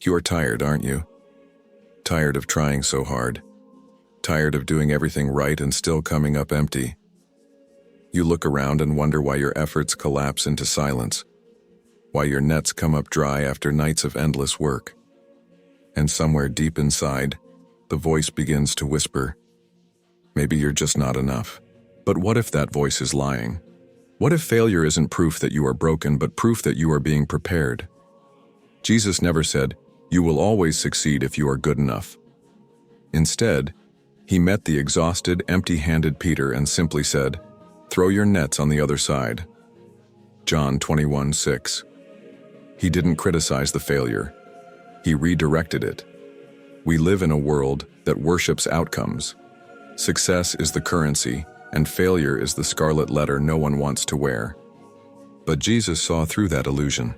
You are tired, aren't you? Tired of trying so hard. Tired of doing everything right and still coming up empty. You look around and wonder why your efforts collapse into silence, why your nets come up dry after nights of endless work. And somewhere deep inside, the voice begins to whisper, maybe you're just not enough. But what if that voice is lying? What if failure isn't proof that you are broken, but proof that you are being prepared? Jesus never said, you will always succeed if you are good enough. Instead, he met the exhausted, empty-handed Peter and simply said, throw your nets on the other side. John 21:6. He didn't criticize the failure. He redirected it. We live in a world that worships outcomes. Success is the currency, and failure is the scarlet letter no one wants to wear. But Jesus saw through that illusion.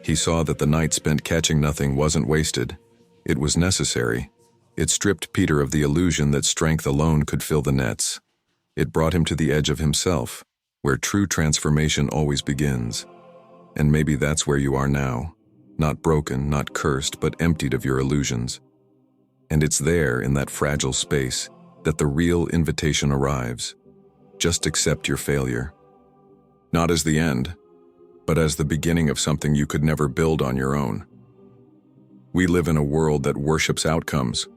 He saw that the night spent catching nothing wasn't wasted. It was necessary. It stripped Peter of the illusion that strength alone could fill the nets. It brought him to the edge of himself, where true transformation always begins. And maybe that's where you are now. Not broken, not cursed, but emptied of your illusions. And it's there, in that fragile space, that the real invitation arrives. Just accept your failure. Not as the end, but as the beginning of something you could never build on your own. We live in a world that worships outcomes.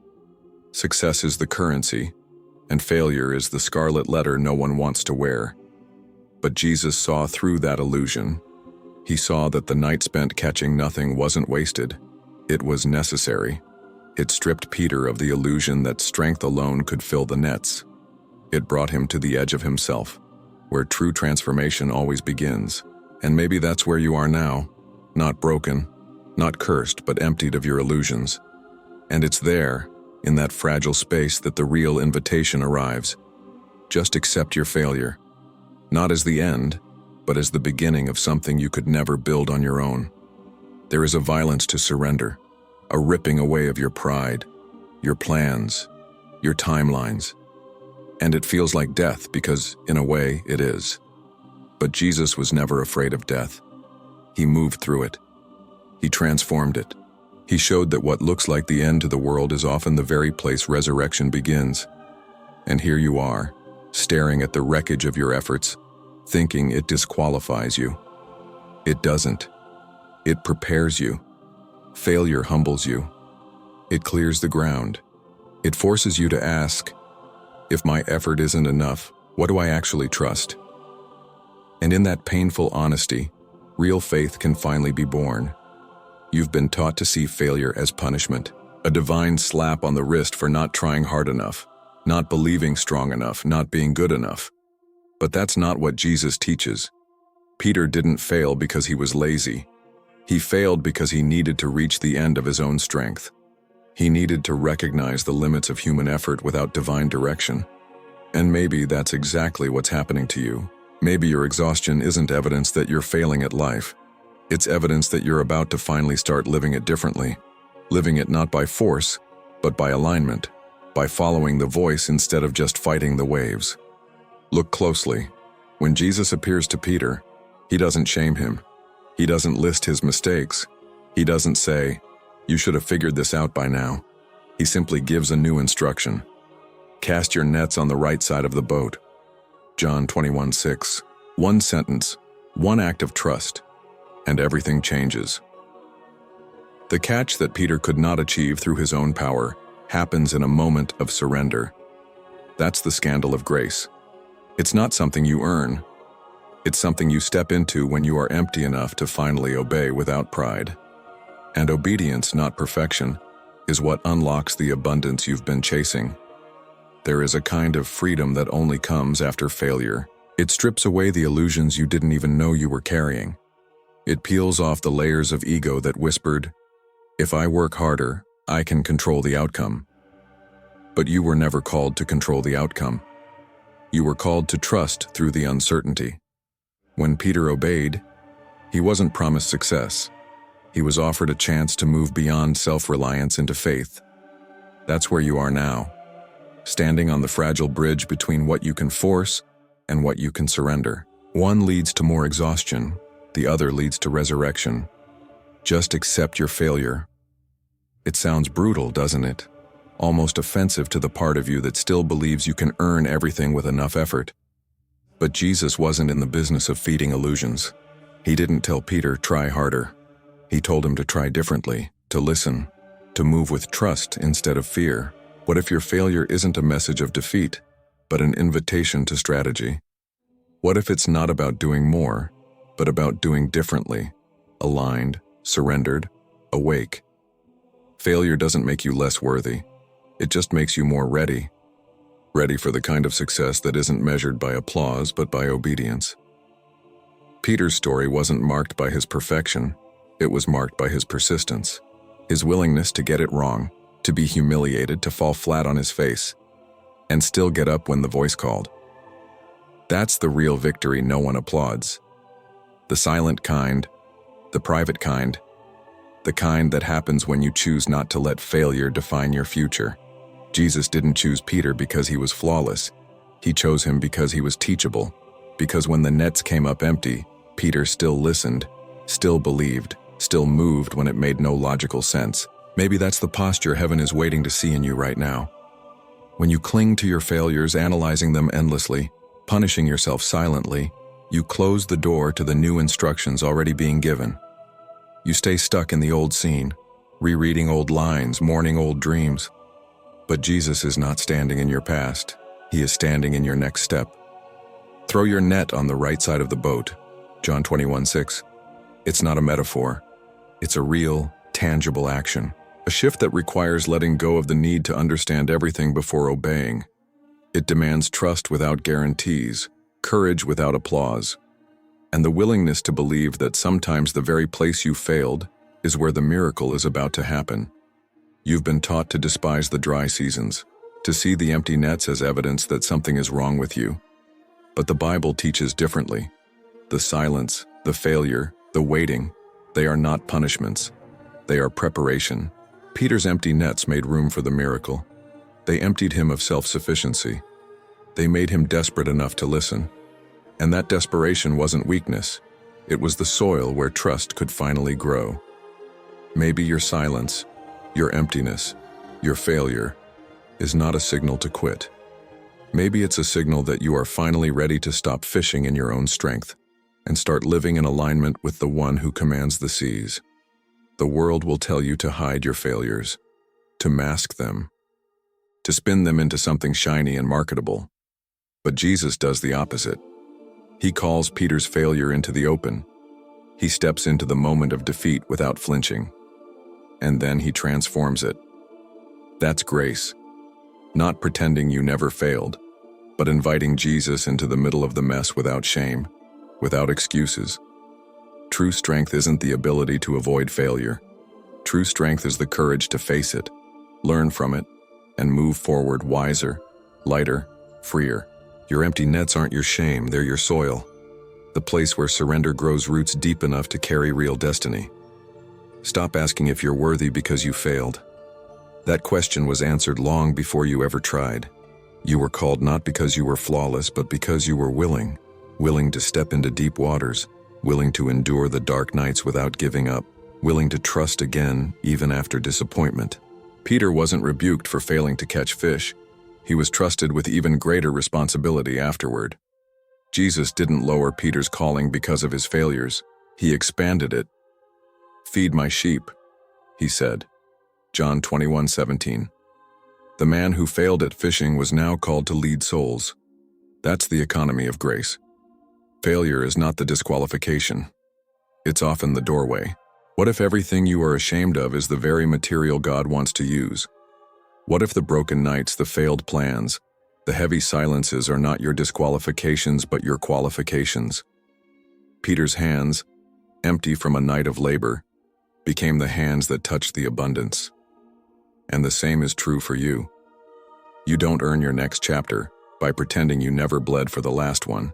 Success is the currency, and failure is the scarlet letter no one wants to wear. But Jesus saw through that illusion. He saw that the night spent catching nothing wasn't wasted. It was necessary. It stripped Peter of the illusion that strength alone could fill the nets. It brought him to the edge of himself, where true transformation always begins. And maybe that's where you are now, not broken, not cursed, but emptied of your illusions. And it's there, in that fragile space, that the real invitation arrives. Just accept your failure, not as the end, but as the beginning of something you could never build on your own. There is a violence to surrender, a ripping away of your pride, your plans, your timelines. And it feels like death because, in a way, it is. But Jesus was never afraid of death. He moved through it. He transformed it. He showed that what looks like the end to the world is often the very place resurrection begins. And here you are, staring at the wreckage of your efforts, thinking it disqualifies you. It doesn't. It prepares you. Failure humbles you. It clears the ground. It forces you to ask, if my effort isn't enough, what do I actually trust? And in that painful honesty, real faith can finally be born. You've been taught to see failure as punishment, a divine slap on the wrist for not trying hard enough, not believing strong enough, not being good enough. But that's not what Jesus teaches. Peter didn't fail because he was lazy. He failed because he needed to reach the end of his own strength. He needed to recognize the limits of human effort without divine direction. And maybe that's exactly what's happening to you. Maybe your exhaustion isn't evidence that you're failing at life. It's evidence that you're about to finally start living it differently. Living it not by force, but by alignment, by following the voice instead of just fighting the waves. Look closely. When Jesus appears to Peter, he doesn't shame him. He doesn't list his mistakes. He doesn't say, you should have figured this out by now. He simply gives a new instruction. Cast your nets on the right side of the boat. John 21:6. One sentence, one act of trust, and everything changes. The catch that Peter could not achieve through his own power happens in a moment of surrender. That's the scandal of grace. It's not something you earn. It's something you step into when you are empty enough to finally obey without pride. And obedience, not perfection, is what unlocks the abundance you've been chasing. There is a kind of freedom that only comes after failure. It strips away the illusions you didn't even know you were carrying. It peels off the layers of ego that whispered, if I work harder, I can control the outcome. But you were never called to control the outcome. You were called to trust through the uncertainty. When Peter obeyed, he wasn't promised success. He was offered a chance to move beyond self-reliance into faith. That's where you are now, standing on the fragile bridge between what you can force and what you can surrender. One leads to more exhaustion, the other leads to resurrection. Just accept your failure. It sounds brutal, doesn't it? Almost offensive to the part of you that still believes you can earn everything with enough effort. But Jesus wasn't in the business of feeding illusions. He didn't tell Peter, try harder. He told him to try differently, to listen, to move with trust instead of fear. What if your failure isn't a message of defeat, but an invitation to strategy? What if it's not about doing more, but about doing differently, aligned, surrendered, awake? Failure doesn't make you less worthy. It just makes you more ready. Ready for the kind of success that isn't measured by applause but by obedience. Peter's story wasn't marked by his perfection. It was marked by his persistence. His willingness to get it wrong, to be humiliated, to fall flat on his face, and still get up when the voice called. That's the real victory no one applauds. The silent kind, the private kind, the kind that happens when you choose not to let failure define your future. Jesus didn't choose Peter because he was flawless. He chose him because he was teachable, because when the nets came up empty, Peter still listened, still believed, still moved when it made no logical sense. Maybe that's the posture heaven is waiting to see in you right now. When you cling to your failures, analyzing them endlessly, punishing yourself silently, you close the door to the new instructions already being given. You stay stuck in the old scene, rereading old lines, mourning old dreams. But Jesus is not standing in your past. He is standing in your next step. Throw your net on the right side of the boat. John 21:6. It's not a metaphor. It's a real, tangible action. A shift that requires letting go of the need to understand everything before obeying. It demands trust without guarantees, courage without applause, and the willingness to believe that sometimes the very place you failed is where the miracle is about to happen. You've been taught to despise the dry seasons, to see the empty nets as evidence that something is wrong with you. But the Bible teaches differently. The silence, the failure, the waiting, they are not punishments. They are preparation. Peter's empty nets made room for the miracle. They emptied him of self-sufficiency. They made him desperate enough to listen. And that desperation wasn't weakness. It was the soil where trust could finally grow. Maybe your silence, your emptiness, your failure, is not a signal to quit. Maybe it's a signal that you are finally ready to stop fishing in your own strength and start living in alignment with the one who commands the seas. The world will tell you to hide your failures, to mask them, to spin them into something shiny and marketable. But Jesus does the opposite. He calls Peter's failure into the open. He steps into the moment of defeat without flinching. And then he transforms it. That's grace. Not pretending you never failed, but inviting Jesus into the middle of the mess without shame, without excuses. True strength isn't the ability to avoid failure. True strength is the courage to face it, learn from it, and move forward wiser, lighter, freer. Your empty nets aren't your shame, they're your soil. The place where surrender grows roots deep enough to carry real destiny. Stop asking if you're worthy because you failed. That question was answered long before you ever tried. You were called not because you were flawless, but because you were willing to step into deep waters, willing to endure the dark nights without giving up, willing to trust again even after disappointment. Peter wasn't rebuked for failing to catch fish. He was trusted with even greater responsibility afterward. Jesus didn't lower Peter's calling because of his failures. He expanded it. "Feed my sheep," he said. John 21:17. The man who failed at fishing was now called to lead souls. That's the economy of grace. Failure is not the disqualification. It's often the doorway. What if everything you are ashamed of is the very material God wants to use? What if the broken nights, the failed plans, the heavy silences are not your disqualifications but your qualifications? Peter's hands, empty from a night of labor, became the hands that touched the abundance. And the same is true for you. You don't earn your next chapter by pretending you never bled for the last one.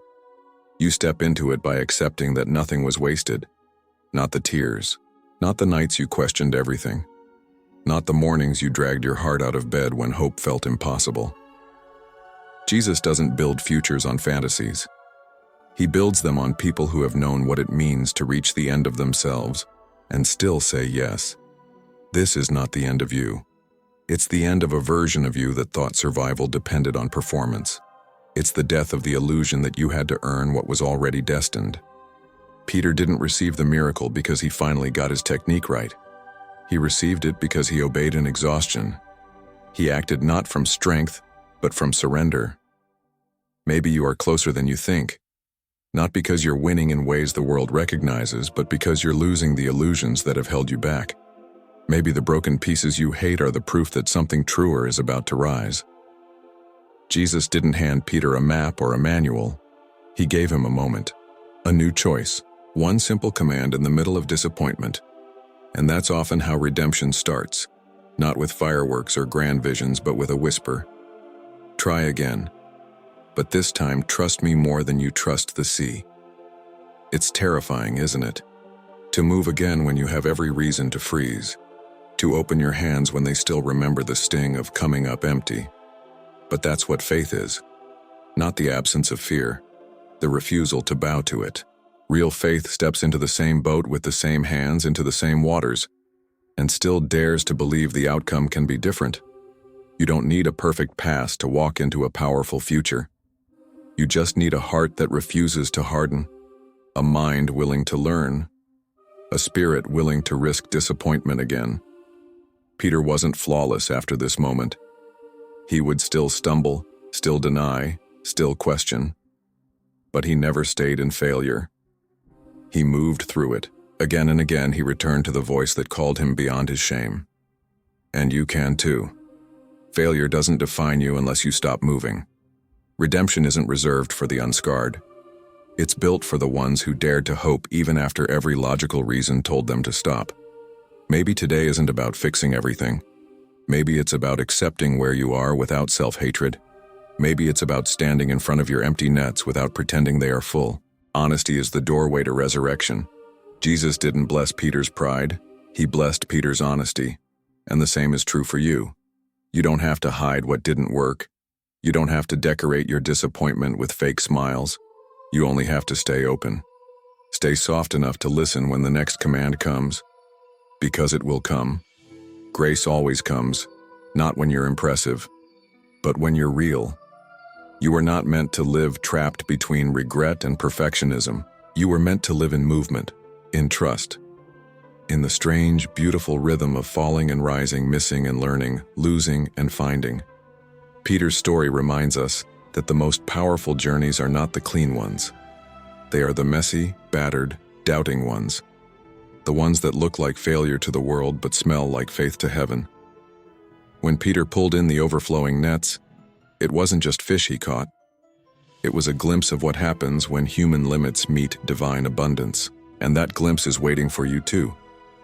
You step into it by accepting that nothing was wasted. Not the tears, not the nights you questioned everything, not the mornings you dragged your heart out of bed when hope felt impossible. Jesus doesn't build futures on fantasies. He builds them on people who have known what it means to reach the end of themselves and still say yes. This is not the end of you. It's the end of a version of you that thought survival depended on performance. It's the death of the illusion that you had to earn what was already destined. Peter didn't receive the miracle because he finally got his technique right. He received it because he obeyed in exhaustion. He acted not from strength, but from surrender. Maybe you are closer than you think. Not because you're winning in ways the world recognizes, but because you're losing the illusions that have held you back. Maybe the broken pieces you hate are the proof that something truer is about to rise. Jesus didn't hand Peter a map or a manual. He gave him a moment, a new choice, one simple command in the middle of disappointment. And that's often how redemption starts, not with fireworks or grand visions, but with a whisper. Try again. But this time, trust me more than you trust the sea. It's terrifying, isn't it? To move again when you have every reason to freeze. To open your hands when they still remember the sting of coming up empty. But that's what faith is. Not the absence of fear, the refusal to bow to it. Real faith steps into the same boat with the same hands into the same waters, and still dares to believe the outcome can be different. You don't need a perfect past to walk into a powerful future. You just need a heart that refuses to harden, a mind willing to learn, a spirit willing to risk disappointment again. Peter wasn't flawless after this moment. He would still stumble, still deny, still question. But he never stayed in failure. He moved through it. Again and again he returned to the voice that called him beyond his shame. And you can too. Failure doesn't define you unless you stop moving. Redemption isn't reserved for the unscarred. It's built for the ones who dared to hope even after every logical reason told them to stop. Maybe today isn't about fixing everything. Maybe it's about accepting where you are without self-hatred. Maybe it's about standing in front of your empty nets without pretending they are full. Honesty is the doorway to resurrection. Jesus didn't bless Peter's pride. He blessed Peter's honesty. And the same is true for you. You don't have to hide what didn't work. You don't have to decorate your disappointment with fake smiles. You only have to stay open. Stay soft enough to listen when the next command comes. Because it will come. Grace always comes, not when you're impressive, but when you're real. You were not meant to live trapped between regret and perfectionism. You were meant to live in movement, in trust, in the strange, beautiful rhythm of falling and rising, missing and learning, losing and finding. Peter's story reminds us that the most powerful journeys are not the clean ones. They are the messy, battered, doubting ones. The ones that look like failure to the world but smell like faith to heaven. When Peter pulled in the overflowing nets, it wasn't just fish he caught. It was a glimpse of what happens when human limits meet divine abundance. And that glimpse is waiting for you too,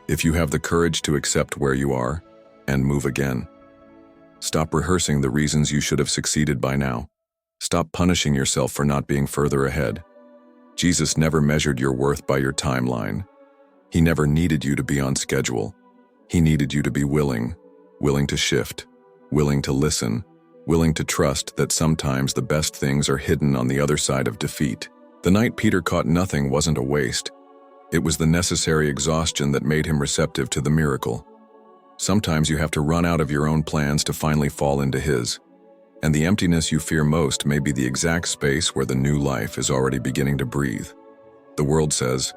if you have the courage to accept where you are and move again. Stop rehearsing the reasons you should have succeeded by now. Stop punishing yourself for not being further ahead. Jesus never measured your worth by your timeline. He never needed you to be on schedule. He needed you to be willing to shift, willing to listen, willing to trust that sometimes the best things are hidden on the other side of defeat. The night Peter caught nothing wasn't a waste. It was the necessary exhaustion that made him receptive to the miracle. Sometimes you have to run out of your own plans to finally fall into his. And the emptiness you fear most may be the exact space where the new life is already beginning to breathe. The world says,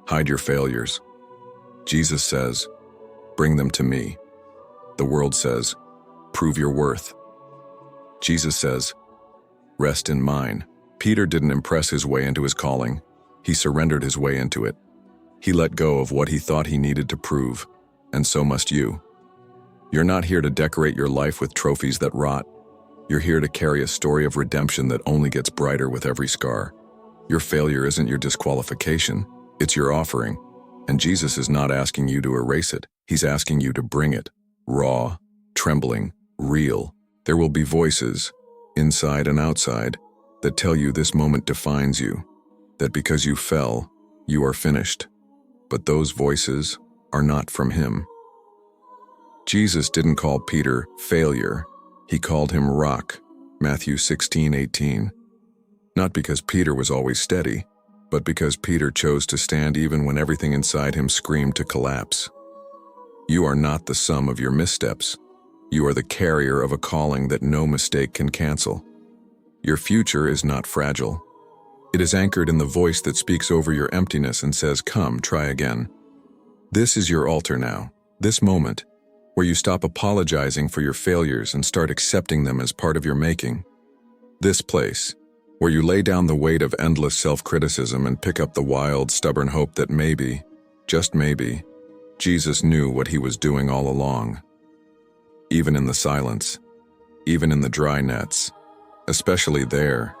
hide your failures. Jesus says, bring them to me. The world says, prove your worth. Jesus says, rest in mine. Peter didn't impress his way into his calling. He surrendered his way into it. He let go of what he thought he needed to prove, and so must you. You're not here to decorate your life with trophies that rot. You're here to carry a story of redemption that only gets brighter with every scar. Your failure isn't your disqualification, it's your offering. And Jesus is not asking you to erase it. He's asking you to bring it, raw, trembling, real. There will be voices, inside and outside, that tell you this moment defines you, that because you fell, you are finished. But those voices are not from him. Jesus didn't call Peter failure. He called him rock, Matthew 16:18. Not because Peter was always steady, but because Peter chose to stand even when everything inside him screamed to collapse. You are not the sum of your missteps. You are the carrier of a calling that no mistake can cancel. Your future is not fragile. It is anchored in the voice that speaks over your emptiness and says, "Come, try again." This is your altar now, this moment, where you stop apologizing for your failures and start accepting them as part of your making. This place, where you lay down the weight of endless self-criticism and pick up the wild, stubborn hope that maybe, just maybe, Jesus knew what he was doing all along. Even in the silence, even in the dry nets, especially there,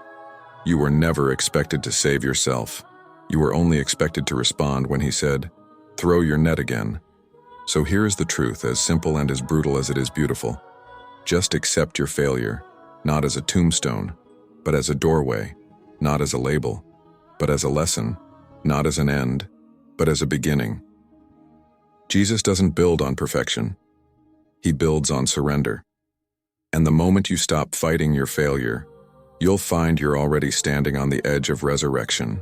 you were never expected to save yourself. You were only expected to respond when he said, "Throw your net again." So here is the truth, as simple and as brutal as it is beautiful. Just accept your failure, not as a tombstone, but as a doorway, not as a label, but as a lesson, not as an end, but as a beginning. Jesus doesn't build on perfection. He builds on surrender. And the moment you stop fighting your failure, you'll find you're already standing on the edge of resurrection.